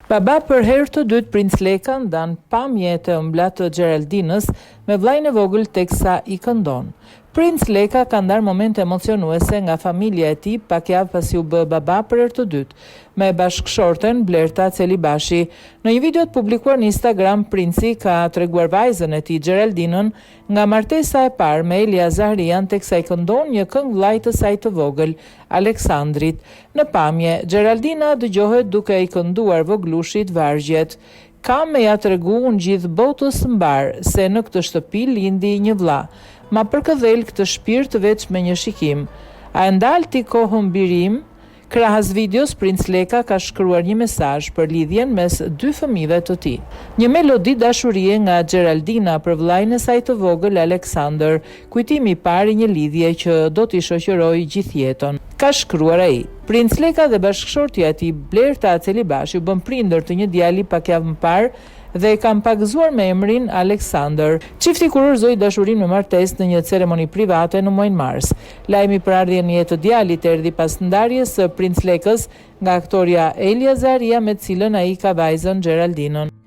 Baba për herë të dytë Princ Leka ndan pamje të ëmbla të Geraldinës me vllajën e vogël teksa i këndon. Princ Leka ka ndarë momente emocionuese nga familja e tij pak javë pasi u bë baba për herë të dytë me bashkëshorten Blerta Celibashi. Në një video të publikuar në Instagram, princi ka treguar vajzën e tij Geraldinën nga martesa e parë me Elia Zahrian teksa i këndon një këngë vllajt të saj të vogël, Aleksandrit. Në pamje, Geraldina dëgjohet duke i kënduar voglushit vargjet. Kam me ja tregu unë gjithë botës mbar se në këtë shtëpi lindi një vlla. Ma përkëdhel këtë shpirt veç me një shikim. A e ndal ti kohën birim? Krahas videos, Princ Leka ka shkruar një mesazh për lidhjen mes dy fëmijëve të tij. Një melodi dashurie nga Geraldina për vllajën e saj të vogël Alexander, kujtimi i parë i një lidhje që do t'i shoqërojë gjithë jetën. Ka shkruar ai. Princ Leka dhe bashkëshortja e tij Blerta Celibashi u bën prindër të një djali pak javë më parë dhe e kam pagëzuar me emrin Alexander. Çifti kurorëzoi dashurinë me martesë në një ceremoni private në muajin mars. Lajmi për ardhjen në jetë të djalit erdhi pas ndarjes së Princ Lekës nga aktoria Elia Zahria me të cilën ai ka vajzën Geraldinën.